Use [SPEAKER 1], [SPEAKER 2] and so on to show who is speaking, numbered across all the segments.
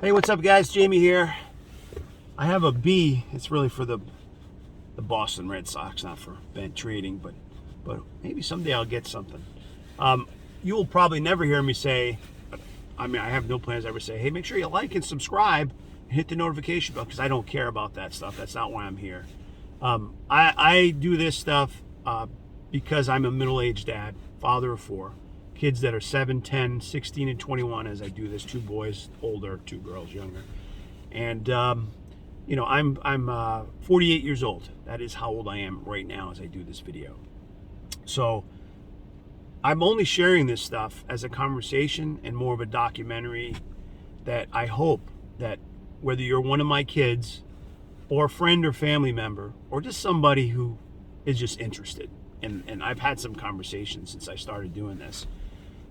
[SPEAKER 1] Hey, what's up, guys? Jamie here. I have a B. It's really for the Boston Red Sox, not for bent trading, but maybe someday I'll get something. You will probably never hear me say, I have no plans to ever say, hey, make sure you like and subscribe and hit the notification bell, because I don't care about that stuff. That's not why I'm here. I do this stuff because I'm a middle-aged dad, father of 4. Kids that are 7, 10, 16, and 21 as I do this. 2 boys older, 2 girls younger. And, I'm 48 years old. That is how old I am right now as I do this video. So I'm only sharing this stuff as a conversation and more of a documentary that I hope that whether you're one of my kids or a friend or family member or just somebody who is just interested, and I've had some conversations since I started doing this,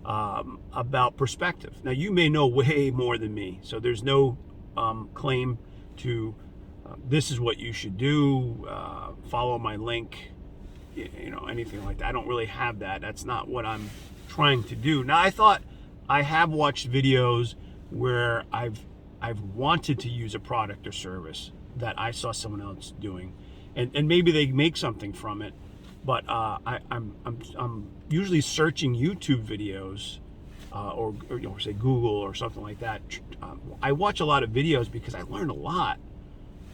[SPEAKER 1] about perspective. Now, you may know way more than me, so there's no claim to this is what you should do, follow my link, anything like that. I don't really have that. That's not what I'm trying to do. Now, I have watched videos where I've wanted to use a product or service that I saw someone else doing, and maybe they make something from it. But I'm usually searching YouTube videos or say Google or something like that. I watch a lot of videos because I learn a lot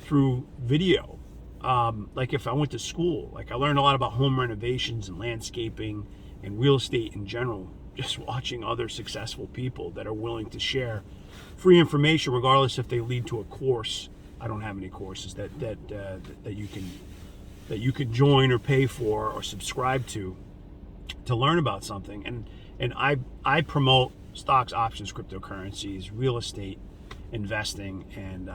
[SPEAKER 1] through video. Like if I went to school, like I learned a lot about home renovations and landscaping and real estate in general, just watching other successful people that are willing to share free information, regardless if they lead to a course. I don't have any courses that you can join or pay for or subscribe to learn about something. And I promote stocks, options, cryptocurrencies, real estate investing, and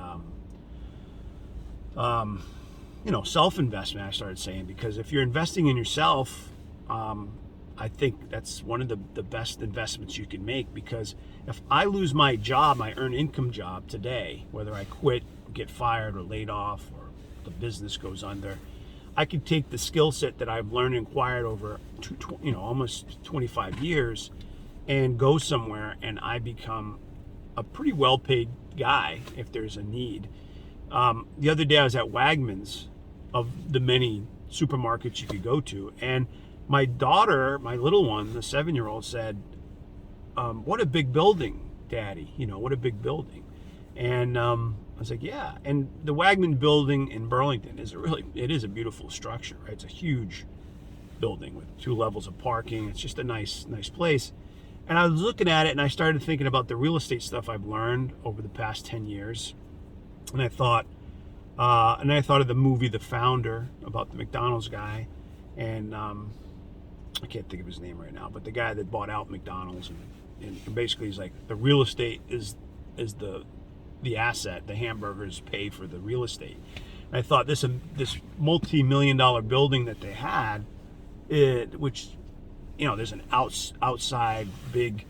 [SPEAKER 1] self-investment, I started saying, because if you're investing in yourself, I think that's one of the best investments you can make. Because if I lose my job, my earned income job today, whether I quit, get fired, or laid off, or the business goes under, I could take the skill set that I've learned and acquired over almost 25 years and go somewhere, and I become a pretty well-paid guy if there's a need. The other day I was at Wegmans, of the many supermarkets you could go to, and my daughter, my little one, the 7-year-old, said, what a big building, Daddy, what a big building. And I was like, yeah. And the Wegmans building in Burlington is a beautiful structure, right? It's a huge building with 2 levels of parking. It's just a nice place. And I was looking at it, and I started thinking about the real estate stuff I've learned over the past 10 years. And I thought of the movie The Founder, about the McDonald's guy. And I can't think of his name right now, but the guy that bought out McDonald's, and basically he's like, the real estate is the asset. The hamburgers pay for the real estate. And I thought this multi-million-dollar building that they had, which there's an outside big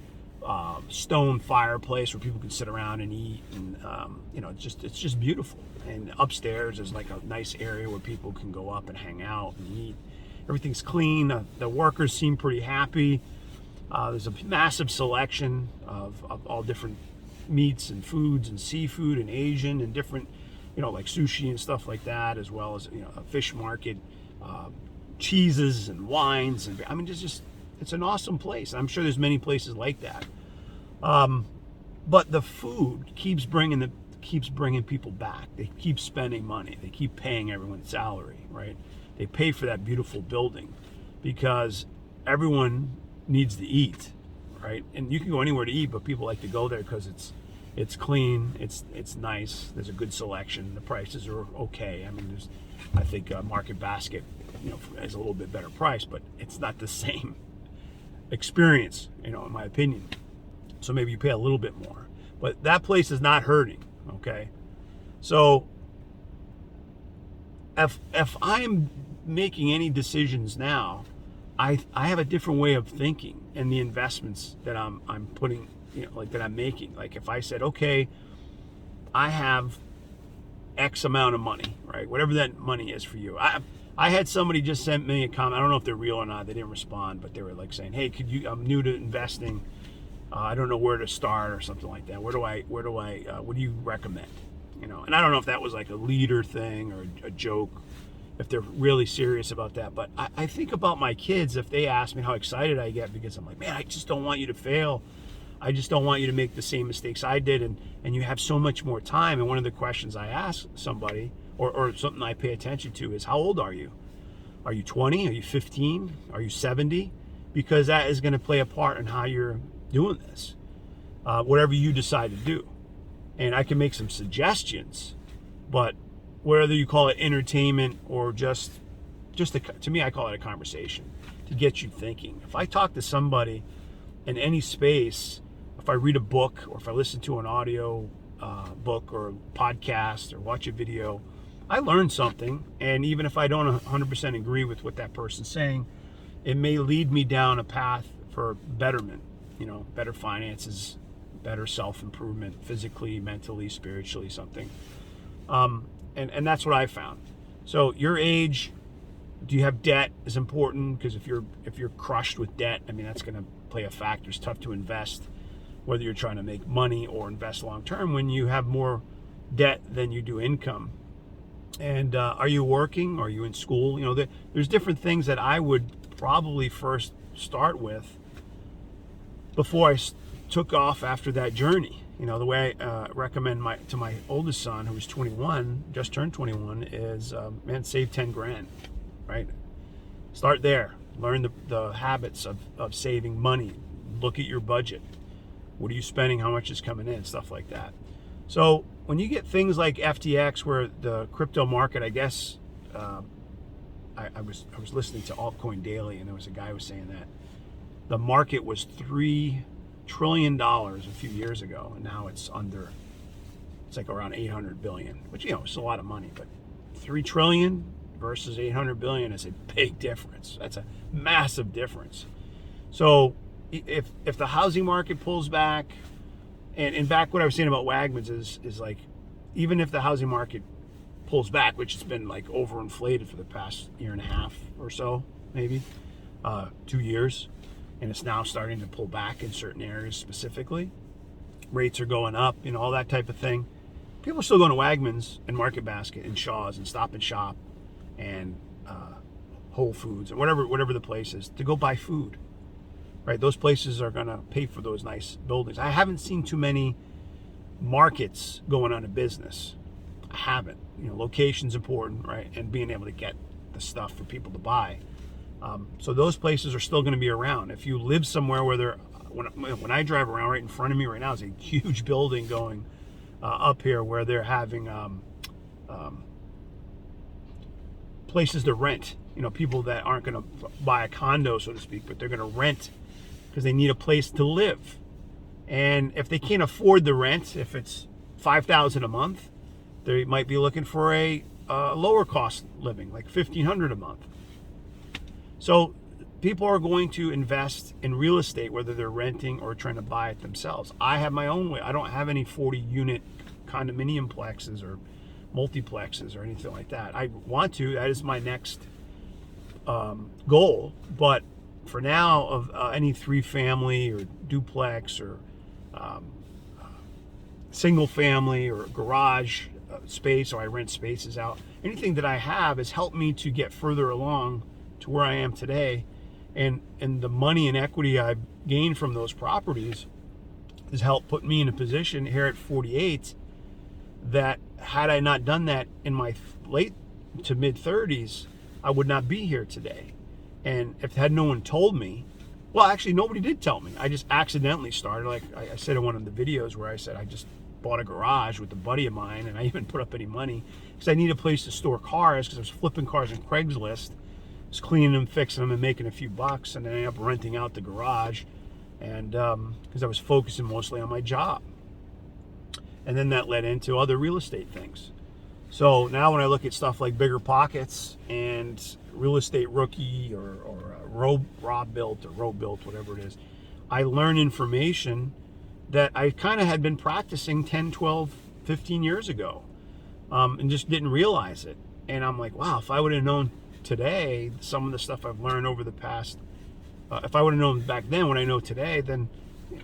[SPEAKER 1] stone fireplace where people can sit around and eat, and it's just beautiful. And upstairs is like a nice area where people can go up and hang out and eat. Everything's clean. The workers seem pretty happy. There's a massive selection of all different meats and foods and seafood and Asian and different, like sushi and stuff like that, as well as a fish market, cheeses and wines, and it's an awesome place. I'm sure there's many places like that. But the food keeps bringing people back. They keep spending money. They keep paying everyone's salary, right? They pay for that beautiful building because everyone needs to eat, right? And you can go anywhere to eat, but people like to go there because it's clean, it's nice, there's a good selection, the prices are okay. I think Market Basket, is a little bit better price, but it's not the same experience, in my opinion. So maybe you pay a little bit more, but that place is not hurting. Okay, so if I'm making any decisions now, I have a different way of thinking, and the investments that I'm putting, that I'm making. Like if I said, okay, I have X amount of money, right? Whatever that money is for you. I had somebody just sent me a comment. I don't know if they're real or not. They didn't respond, but they were like saying, hey, I'm new to investing. I don't know where to start or something like that. What do you recommend? And I don't know if that was like a leader thing or a joke, if they're really serious about that. But I think about my kids, if they ask me how excited I get, because I'm like, man, I just don't want you to fail. I just don't want you to make the same mistakes I did. And you have so much more time. And one of the questions I ask somebody, or something I pay attention to, is how old are you? Are you 20? Are you 15? Are you 70? Because that is going to play a part in how you're doing this, whatever you decide to do. And I can make some suggestions, but whether you call it entertainment or to me, I call it a conversation to get you thinking. If I talk to somebody in any space, if I read a book or if I listen to an audio book or podcast or watch a video, I learn something. And even if I don't 100% agree with what that person's saying, it may lead me down a path for betterment, better finances, better self-improvement, physically, mentally, spiritually, something. And that's what I found. So your age, do you have debt, is important, because if you're crushed with debt, that's going to play a factor. It's tough to invest, whether you're trying to make money or invest long term, when you have more debt than you do income. And are you working? Are you in school? There's different things that I would probably first start with before I took off after that journey. The way I recommend to my oldest son, who's 21, just turned 21, is save 10 grand, right? Start there. Learn the habits of saving money. Look at your budget. What are you spending? How much is coming in? Stuff like that. So when you get things like FTX, where the crypto market, I guess, I was listening to Altcoin Daily, and there was a guy who was saying that the market was $3 trillion a few years ago, and now it's like around 800 billion, which is a lot of money. But 3 trillion versus 800 billion is a big difference. That's a massive difference. So if the housing market pulls back, and in fact, what I was saying about Wagmans is like, even if the housing market pulls back, which has been like overinflated for the past year and a half or so, maybe 2 years, and it's now starting to pull back in certain areas specifically. Rates are going up, all that type of thing. People are still going to Wagmans and Market Basket and Shaw's and Stop and Shop and Whole Foods and whatever the place is to go buy food, right? Those places are going to pay for those nice buildings. I haven't seen too many markets going out of business. I haven't. Location's important, right? And being able to get the stuff for people to buy. So those places are still going to be around. If you live somewhere where when I drive around, right in front of me right now is a huge building going up here where they're having places to rent. People that aren't going to buy a condo, so to speak, but they're going to rent because they need a place to live. And if they can't afford the rent, if it's $5,000 a month, they might be looking for a lower cost living, like $1,500 a month. So people are going to invest in real estate, whether they're renting or trying to buy it themselves. I have my own way. I don't have any 40-unit condominium plexes or multiplexes or anything like that. I want to. That is my next goal. But for now, of any 3-family or duplex or single family or garage space, or I rent spaces out, anything that I have has helped me to get further along to where I am today, and the money and equity I've gained from those properties has helped put me in a position here at 48 that had I not done that in my late to mid 30s, I would not be here today. And if had no one told me, well, actually nobody did tell me. I just accidentally started, like I said in one of the videos where I said I just bought a garage with a buddy of mine, and I even put up any money because I need a place to store cars, because I was flipping cars on Craigslist. Was cleaning them, fixing them, and making a few bucks, and then I ended up renting out the garage, and because I was focusing mostly on my job. And then that led into other real estate things. So now when I look at stuff like Bigger Pockets and Real Estate Rookie or Rob Built or Row Built, whatever it is, I learn information that I kind of had been practicing 10, 12, 15 years ago, and just didn't realize it. And I'm like, wow, if I would have known today some of the stuff I've learned over the past, if I would have known back then what I know today, then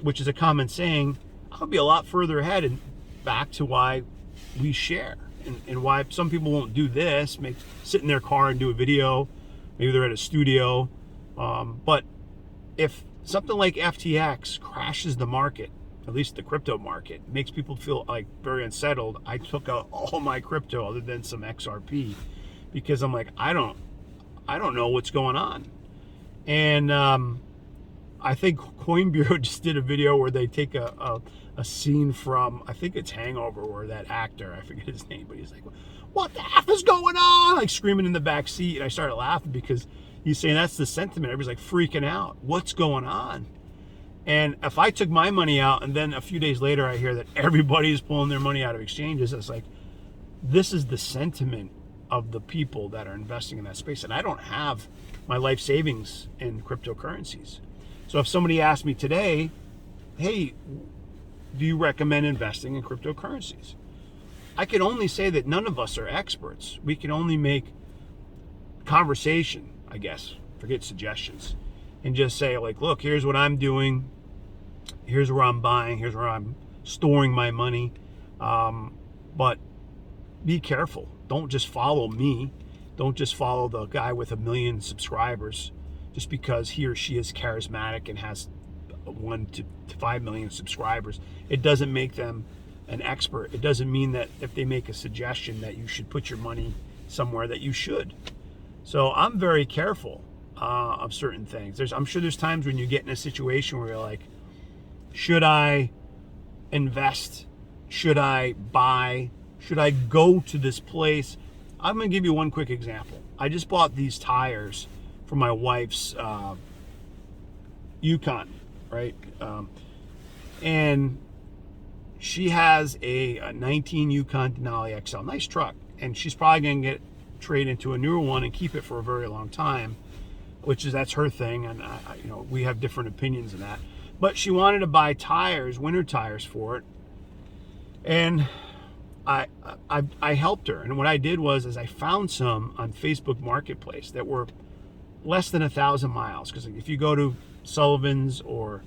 [SPEAKER 1] which is a common saying, I'll be a lot further ahead. And back to why we share, and why some people won't do this, sit in their car and do a video. Maybe they're at a studio. But if something like FTX crashes the market, at least the crypto market, makes people feel like very unsettled, I took out all my crypto other than some XRP, because I'm like, I don't know what's going on. And I think Coin Bureau just did a video where they take a scene from, I think it's Hangover, where that actor, I forget his name, but he's like, what the F is going on? Like screaming in the back seat. And I started laughing because he's saying that's the sentiment. Everybody's like freaking out. What's going on? And if I took my money out and then a few days later I hear that everybody's pulling their money out of exchanges, it's like, this is the sentiment of the people that are investing in that space. And I don't have my life savings in cryptocurrencies. So if somebody asked me today, hey, do you recommend investing in cryptocurrencies? I can only say that none of us are experts. We can only make conversation, I guess, forget suggestions, and just say, like, look, here's what I'm doing. Here's where I'm buying. Here's where I'm storing my money. But be careful. Don't just follow me. Don't just follow the guy with 1 million subscribers just because he or she is charismatic and has 1 to 5 million subscribers. It doesn't make them an expert. It doesn't mean that if they make a suggestion that you should put your money somewhere that you should. So I'm very careful of certain things. I'm sure there's times when you get in a situation where you're like, should I invest? Should I buy? Should I go to this place? I'm going to give you one quick example. I just bought these tires for my wife's Yukon, right? And she has a 19 Yukon Denali XL, nice truck, and she's probably going to trade into a newer one and keep it for a very long time, that's her thing, and we have different opinions in that. But she wanted to buy tires, winter tires for it, and I helped her. And what I did was I found some on Facebook Marketplace that were less than 1,000 miles, because if you go to Sullivan's or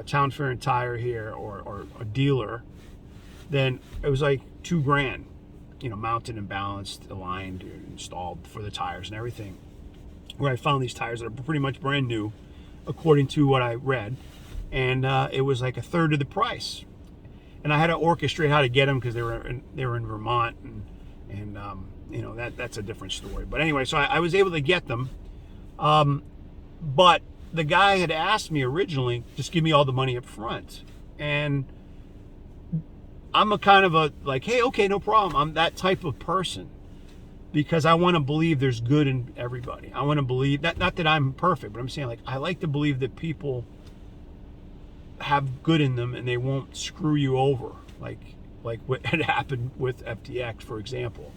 [SPEAKER 1] Town Fair and Tire here, or a dealer, then it was like $2,000, mounted and balanced, aligned, installed for the tires and everything. Where I found these tires that are pretty much brand new, according to what I read, and it was like a third of the price. And I had to orchestrate how to get them because they were in Vermont, and that's a different story. But anyway, so I was able to get them, but the guy had asked me originally, just give me all the money up front. And I'm a kind of a like, hey, okay, no problem. I'm that type of person because I want to believe there's good in everybody. I want to believe that, not that I'm perfect, but I'm saying, like, I like to believe that people have good in them and they won't screw you over, like what had happened with FTX, for example.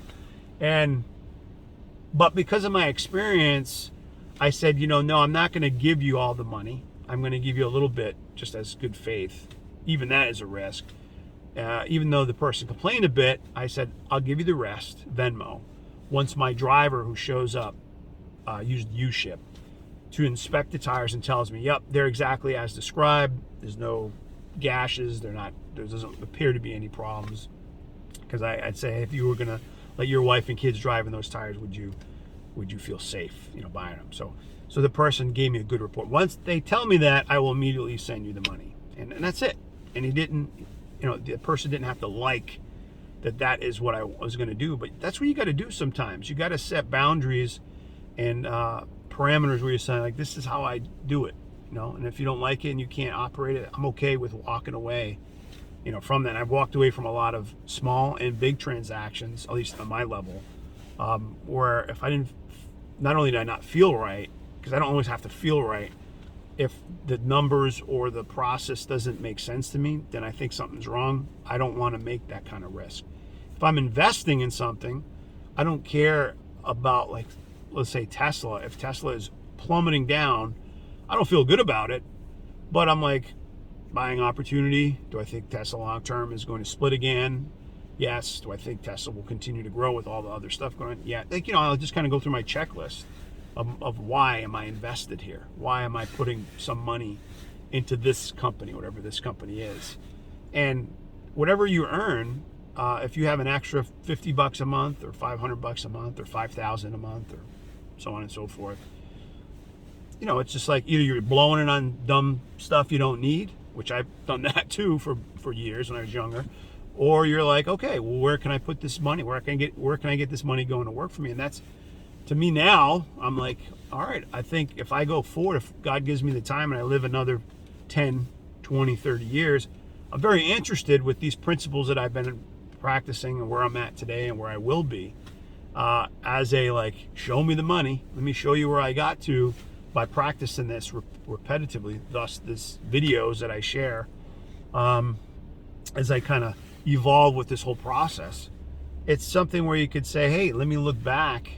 [SPEAKER 1] But because of my experience, I said, no, I'm not going to give you all the money. I'm going to give you a little bit just as good faith. Even that is a risk. Even though the person complained a bit, I said, I'll give you the rest, Venmo, once my driver who shows up used U-Ship to inspect the tires and tells me, yep, they're exactly as described. There's no gashes. There doesn't appear to be any problems. Because I'd say, if you were going to let your wife and kids drive in those tires, would you feel safe, buying them? So the person gave me a good report. Once they tell me that, I will immediately send you the money. And that's it. And he didn't, the person didn't have to like that is what I was going to do. But that's what you got to do sometimes. You got to set boundaries and parameters where you're saying, like, this is how I do it, and if you don't like it and you can't operate it, I'm okay with walking away, from that. And I've walked away from a lot of small and big transactions, at least on my level, where if I didn't, not only did I not feel right, because I don't always have to feel right, if the numbers or the process doesn't make sense to me, then I think something's wrong. I don't want to make that kind of risk. If I'm investing in something, I don't care about, like, let's say Tesla. If Tesla is plummeting down, I don't feel good about it, but I'm like, buying opportunity. Do I think Tesla long term is going to split again? Yes. Do I think Tesla will continue to grow with all the other stuff going on? Yeah. I'll just kind of go through my checklist of why am I invested here? Why am I putting some money into this company, whatever this company is. And whatever you earn, if you have an extra $50 a month or $500 a month or $5,000 a month or so on and so forth, you know, it's just like either you're blowing it on dumb stuff you don't need, which I've done that too for years when I was younger, or you're like, okay, well, where can I put this money? Where can I get this money going to work for me? And that's, to me now, I'm like, all right, I think if I go forward, if God gives me the time and I live another 10, 20, 30 years, I'm very interested with these principles that I've been practicing and where I'm at today and where I will be, as a, like, show me the money. Let me show you where I got to by practicing this repetitively, thus this videos that I share, as I kind of evolve with this whole process. It's something where you could say, hey, let me look back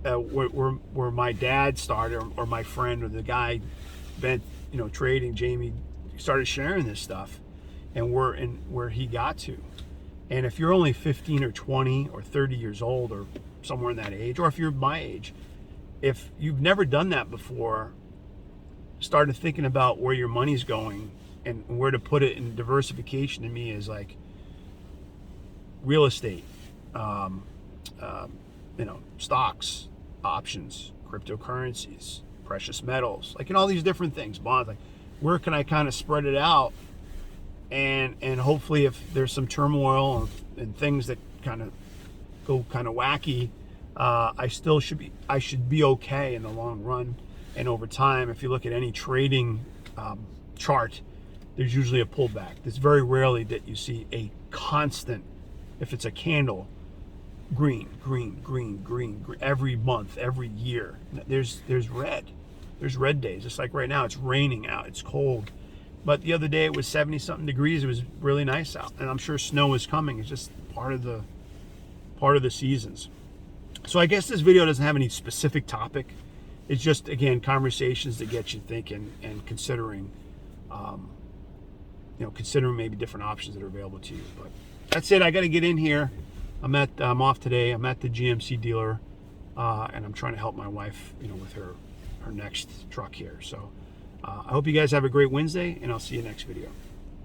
[SPEAKER 1] where my dad started, or my friend, or the guy been, you know, trading, Jamie, started sharing this stuff, and where he got to. And if you're only 15 or 20 or 30 years old, or somewhere in that age, or if you're my age, if you've never done that before, started thinking about where your money's going and where to put it. In diversification, to me, is like real estate, you know, stocks, options, cryptocurrencies, precious metals, like, in all these different things, bonds. Like, where can I kind of spread it out, and hopefully, if there's some turmoil and things that kind of go kind of wacky, I should be okay in the long run. And over time, if you look at any trading chart, there's usually a pullback. It's very rarely that you see a constant, if it's a candle, green every month, every year. There's red days. Just like right now, it's raining out, it's cold. But the other day it was 70 something degrees. It was really nice out, and I'm sure snow is coming. It's just part of the seasons. So I guess this video doesn't have any specific topic. It's just, again, conversations that get you thinking and considering, considering maybe different options that are available to you. But that's it. I got to get in here. I'm off today. I'm at the GMC dealer, and I'm trying to help my wife, with her next truck here. So I hope you guys have a great Wednesday, and I'll see you next video.